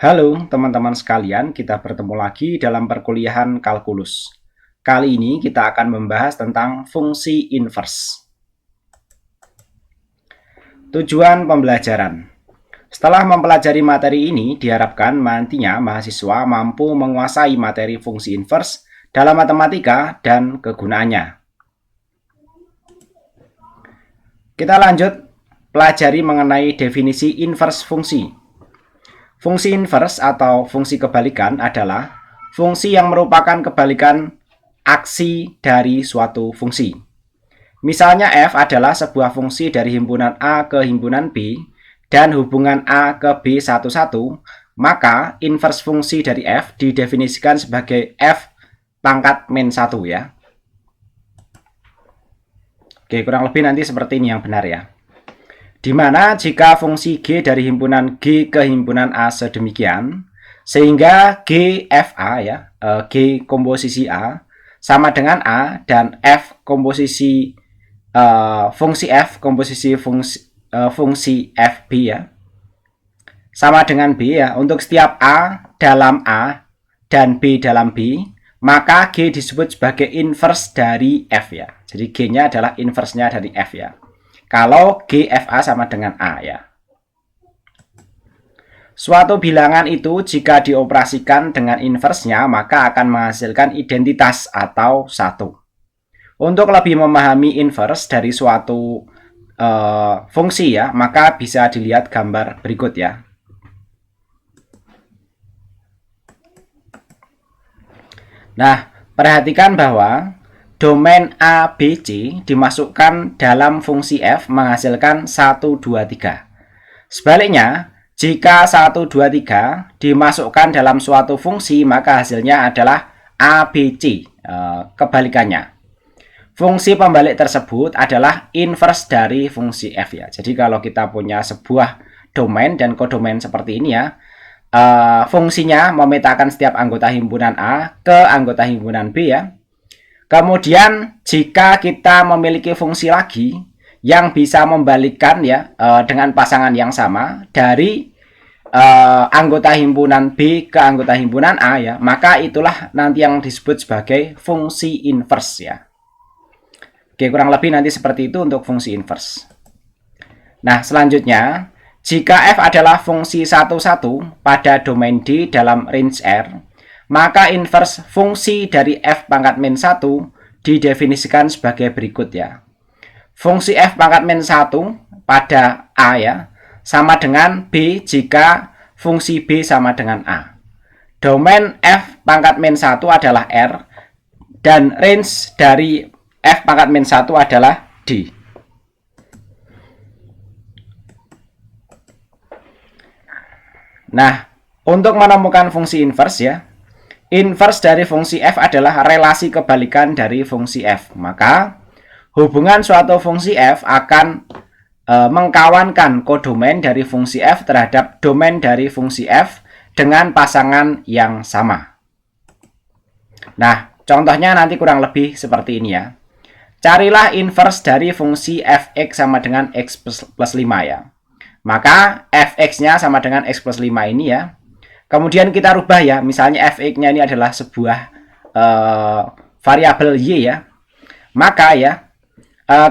Halo teman-teman sekalian, kita bertemu lagi dalam perkuliahan kalkulus. Kali ini kita akan membahas tentang fungsi inverse. Tujuan pembelajaran. Setelah mempelajari materi ini, diharapkan nantinya mahasiswa mampu menguasai materi fungsi inverse dalam matematika dan kegunaannya. Kita lanjut pelajari mengenai definisi inverse fungsi. Fungsi inverse atau fungsi kebalikan adalah fungsi yang merupakan kebalikan aksi dari suatu fungsi. Misalnya f adalah sebuah fungsi dari himpunan A ke himpunan B dan hubungan A ke B11, maka inverse fungsi dari f didefinisikan sebagai f pangkat min 1 ya. Oke, kurang lebih nanti seperti ini yang benar ya. Di mana jika fungsi G dari himpunan G ke himpunan A sedemikian, sehingga GFA ya, G komposisi A, sama dengan A, dan F komposisi fungsi F komposisi fungsi FB ya, sama dengan B ya, untuk setiap A dalam A dan B dalam B, maka G disebut sebagai inverse dari F ya. Jadi G-nya adalah inverse-nya dari F ya. Kalau GFA sama dengan A ya. Suatu bilangan itu jika dioperasikan dengan inverse-nya maka akan menghasilkan identitas atau 1. Untuk lebih memahami inverse dari suatu fungsi ya, maka bisa dilihat gambar berikut ya. Nah, perhatikan bahwa domain A, B, C dimasukkan dalam fungsi f menghasilkan 1, 2, 3. Sebaliknya, jika 1, 2, 3 dimasukkan dalam suatu fungsi, maka hasilnya adalah A, B, C. Kebalikannya. Fungsi pembalik tersebut adalah inverse dari fungsi f ya. Jadi kalau kita punya sebuah domain dan kodomain seperti ini ya, fungsinya memetakan setiap anggota himpunan A ke anggota himpunan B ya. Kemudian jika kita memiliki fungsi lagi yang bisa membalikkan ya dengan pasangan yang sama dari anggota himpunan B ke anggota himpunan A ya, maka itulah nanti yang disebut sebagai fungsi inverse ya. Oke, kurang lebih nanti seperti itu untuk fungsi inverse. Nah, selanjutnya jika f adalah fungsi 1, 1 pada domain D dalam range R, maka inverse fungsi dari f pangkat min 1 didefinisikan sebagai berikut ya. Fungsi f pangkat min 1 pada A ya, sama dengan B jika fungsi B sama dengan A. Domain f pangkat min 1 adalah R, dan range dari f pangkat min 1 adalah D. Nah, untuk menemukan fungsi inverse ya, inverse dari fungsi f adalah relasi kebalikan dari fungsi f. Maka hubungan suatu fungsi f akan mengkawankan kodomain dari fungsi f terhadap domain dari fungsi f dengan pasangan yang sama. Nah, contohnya nanti kurang lebih seperti ini ya. Carilah inverse dari fungsi fx sama dengan x plus 5 ya. Maka fx-nya sama dengan x plus 5 ini ya. Kemudian kita rubah ya, misalnya fx-nya ini adalah sebuah variabel y ya. Maka ya,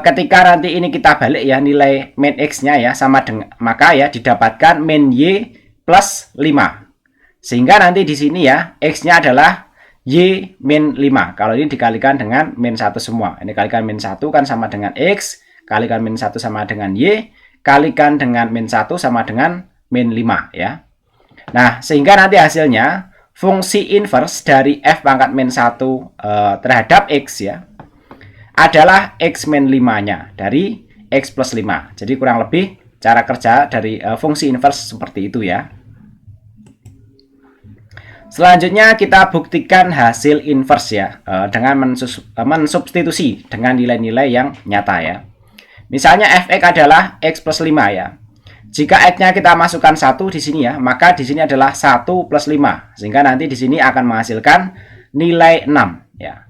ketika nanti ini kita balik ya, nilai min x-nya ya sama dengan, maka ya didapatkan min y plus 5. Sehingga nanti di sini ya, x-nya adalah y min 5. Kalau ini dikalikan dengan min 1 semua. Ini kalikan min 1 kan sama dengan x, kalikan min 1 sama dengan y, kalikan dengan min 1 sama dengan min 5 ya. Nah, sehingga nanti hasilnya fungsi inverse dari f pangkat min 1 terhadap x ya adalah x min 5-nya dari x plus 5. Jadi kurang lebih cara kerja dari fungsi inverse seperti itu ya. Selanjutnya kita buktikan hasil inverse ya dengan mensubstitusi dengan nilai-nilai yang nyata ya. Misalnya fx adalah x plus 5 ya. Jika x-nya kita masukkan 1 di sini ya, maka di sini adalah 1 plus 5. Sehingga nanti di sini akan menghasilkan nilai 6 ya.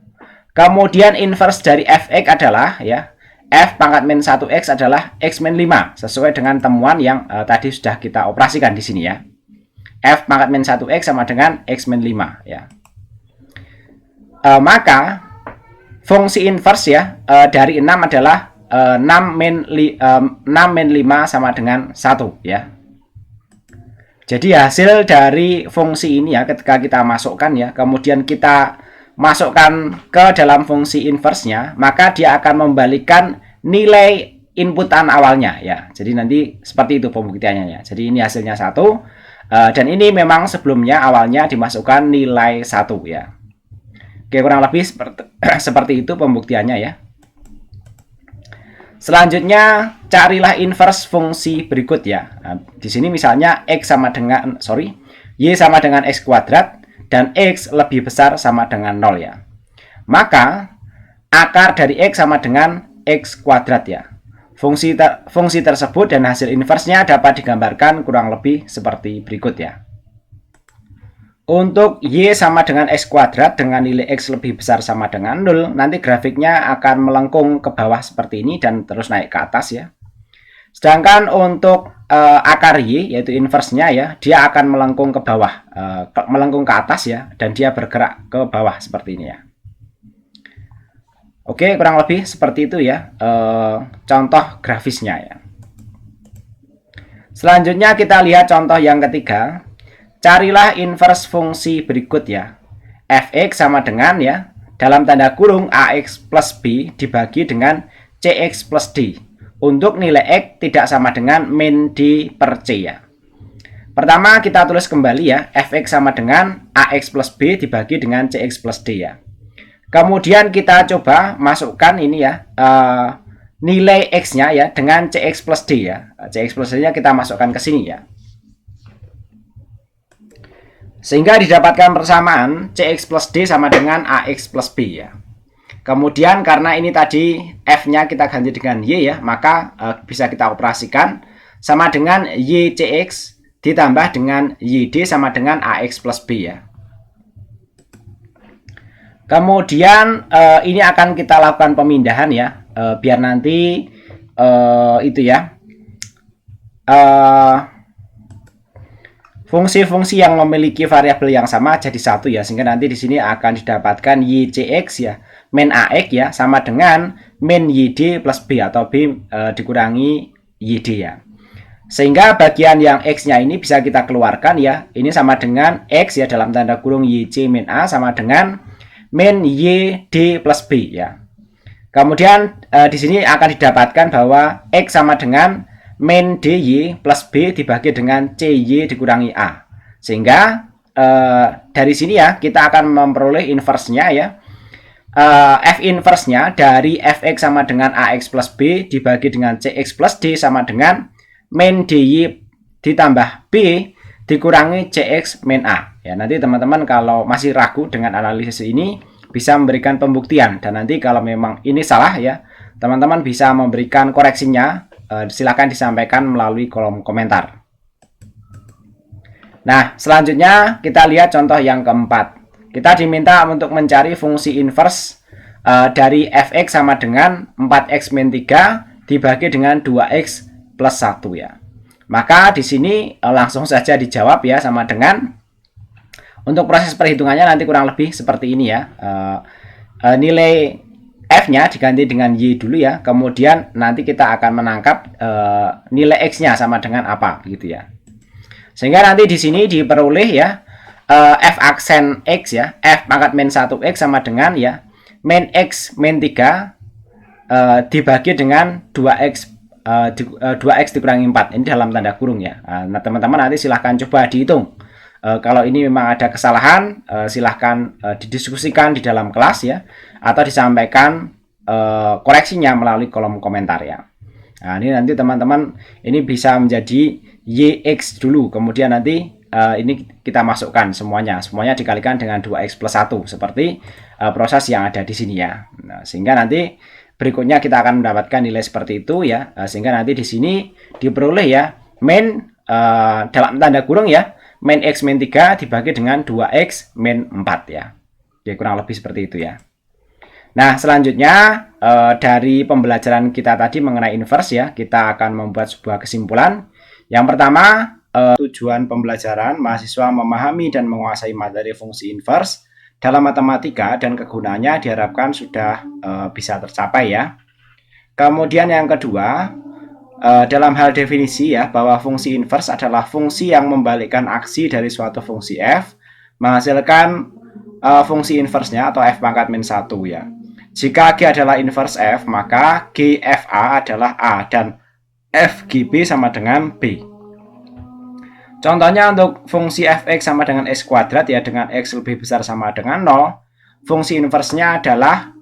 Kemudian inverse dari fx adalah ya, f pangkat min 1x adalah x min 5 sesuai dengan temuan yang tadi sudah kita operasikan di sini ya. F pangkat min 1X sama dengan X min 5 ya. Maka fungsi inverse ya dari 6 adalah 6 min 5 sama dengan 1 ya. Jadi hasil dari fungsi ini ya ketika kita masukkan ya, kemudian kita masukkan ke dalam fungsi inverse-nya, maka dia akan membalikan nilai inputan awalnya ya. Jadi nanti seperti itu pembuktiannya ya. Jadi ini hasilnya 1 dan ini memang sebelumnya awalnya dimasukkan nilai 1 ya. Oke, kurang lebih seperti itu pembuktiannya ya. Selanjutnya carilah inverse fungsi berikut ya. Nah, di sini misalnya y sama dengan x kuadrat dan x lebih besar sama dengan 0 ya. Maka akar dari x sama dengan x kuadrat ya. Fungsi tersebut dan hasil inversenya dapat digambarkan kurang lebih seperti berikut ya. Untuk y sama dengan x kuadrat dengan nilai x lebih besar sama dengan 0, nanti grafiknya akan melengkung ke bawah seperti ini dan terus naik ke atas ya. Sedangkan untuk akar y, yaitu inverse-nya ya, dia akan melengkung ke bawah, melengkung ke atas ya, dan dia bergerak ke bawah seperti ini ya. Oke, kurang lebih seperti itu ya, contoh grafisnya ya. Selanjutnya kita lihat contoh yang ketiga. Carilah inverse fungsi berikut ya. Fx sama dengan ya, dalam tanda kurung ax plus b dibagi dengan cx plus d. Untuk nilai x tidak sama dengan min d per c ya. Pertama kita tulis kembali ya, fx sama dengan ax plus b dibagi dengan cx plus d ya. Kemudian kita coba masukkan ini ya, nilai x-nya ya dengan cx plus d ya. Cx plus d-nya kita masukkan ke sini ya. Sehingga didapatkan persamaan Cx plus D sama dengan Ax plus B ya. Kemudian karena ini tadi F-nya kita ganti dengan Y ya, maka bisa kita operasikan sama dengan YCX ditambah dengan YD sama dengan Ax plus B ya. Kemudian ini akan kita lakukan pemindahan ya, biar nanti itu ya. Fungsi-fungsi yang memiliki variabel yang sama jadi satu ya, sehingga nanti di sini akan didapatkan YCX ya, min AX ya, sama dengan min YD plus B atau B dikurangi YD ya. Sehingga bagian yang X-nya ini bisa kita keluarkan ya, ini sama dengan X ya dalam tanda kurung YC min A sama dengan min YD plus B ya. Kemudian di sini akan didapatkan bahwa X sama dengan min DY plus B dibagi dengan CY dikurangi A. Sehingga dari sini ya kita akan memperoleh inverse-nya ya. F inverse-nya dari Fx sama dengan Ax plus B dibagi dengan Cx plus D sama dengan min DY ditambah B dikurangi Cx min A. Ya, nanti teman-teman kalau masih ragu dengan analisis ini bisa memberikan pembuktian, dan nanti kalau memang ini salah ya, teman-teman bisa memberikan koreksinya. Silakan disampaikan melalui kolom komentar. Nah, selanjutnya kita lihat contoh yang keempat. Kita diminta untuk mencari fungsi inverse dari fx sama dengan 4x min 3 dibagi dengan 2x plus 1 ya. Maka di sini langsung saja dijawab ya, sama dengan untuk proses perhitungannya nanti kurang lebih seperti ini ya. Nilai F-nya diganti dengan Y dulu ya, kemudian nanti kita akan menangkap nilai X-nya sama dengan apa gitu ya. Sehingga nanti di sini diperoleh ya, F aksen X ya, F pangkat min 1X sama dengan ya, min X min 3 dibagi dengan 2X 2X dikurangi 4, ini dalam tanda kurung ya. Nah teman-teman nanti silahkan coba dihitung. Kalau ini memang ada kesalahan, silahkan didiskusikan di dalam kelas ya, atau disampaikan koreksinya melalui kolom komentar ya. Nah ini nanti teman-teman ini bisa menjadi YX dulu, kemudian nanti ini kita masukkan semuanya dikalikan dengan 2X plus 1 seperti proses yang ada di sini ya. Nah, sehingga nanti berikutnya kita akan mendapatkan nilai seperti itu ya, sehingga nanti di sini diperoleh ya min dalam tanda kurung ya, min X min 3 dibagi dengan 2X min 4 ya. Oke, kurang lebih seperti itu ya. Nah, selanjutnya dari pembelajaran kita tadi mengenai inverse ya, kita akan membuat sebuah kesimpulan. Yang pertama, tujuan pembelajaran mahasiswa memahami dan menguasai materi fungsi inverse dalam matematika dan kegunaannya diharapkan sudah bisa tercapai ya. Kemudian yang kedua, dalam hal definisi ya, bahwa fungsi inverse adalah fungsi yang membalikkan aksi dari suatu fungsi f menghasilkan fungsi inverse-nya atau f pangkat min 1 ya. Jika G adalah inverse f, maka GFA adalah A dan FGB sama dengan B. Contohnya untuk fungsi fx sama dengan x kuadrat ya, dengan x lebih besar sama dengan 0, fungsi inverse-nya adalah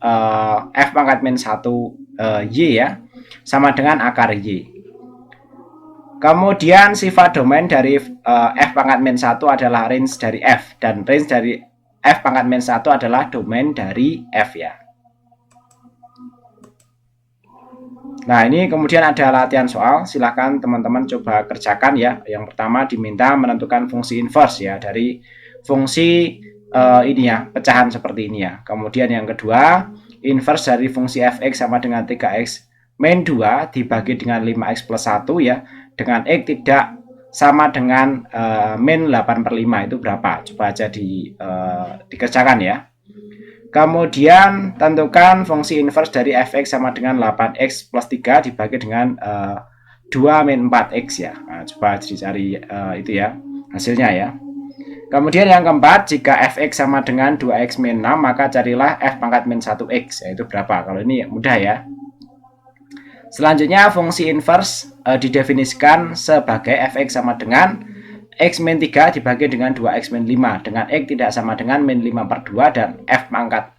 f pangkat min 1 y ya, sama dengan akar y. Kemudian sifat domain dari f pangkat min 1 adalah range dari f, dan range dari f pangkat min 1 adalah domain dari f ya. Nah, ini kemudian ada latihan soal, silahkan teman-teman coba kerjakan ya. Yang pertama diminta menentukan fungsi inverse ya, dari fungsi ini ya, pecahan seperti ini ya. Kemudian yang kedua, inverse dari fungsi fx sama dengan 3x min 2 dibagi dengan 5x plus 1 ya, dengan x tidak sama dengan min 8/5 itu berapa? Coba aja dikerjakan ya. Kemudian tentukan fungsi inverse dari fx sama dengan 8x plus 3 dibagi dengan 2 min 4x ya. Nah, coba dicari itu ya hasilnya ya. Kemudian yang keempat, jika fx sama dengan 2x min 6, maka carilah f pangkat min 1x, yaitu berapa? Kalau ini mudah ya. Selanjutnya fungsi inverse didefinisikan sebagai fx sama dengan x min 3 dibagi dengan 2x min 5 dengan x tidak sama dengan min 5/2 dan f pangkat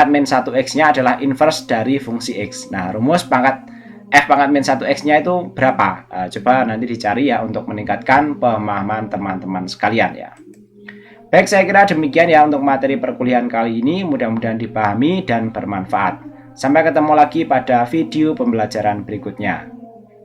min 1x nya adalah inverse dari fungsi x. Nah, rumus f pangkat min 1x nya itu berapa? Coba nanti dicari ya untuk meningkatkan pemahaman teman-teman sekalian ya. Baik, saya kira demikian ya untuk materi perkuliahan kali ini, mudah-mudahan dipahami dan bermanfaat. Sampai ketemu lagi pada video pembelajaran berikutnya.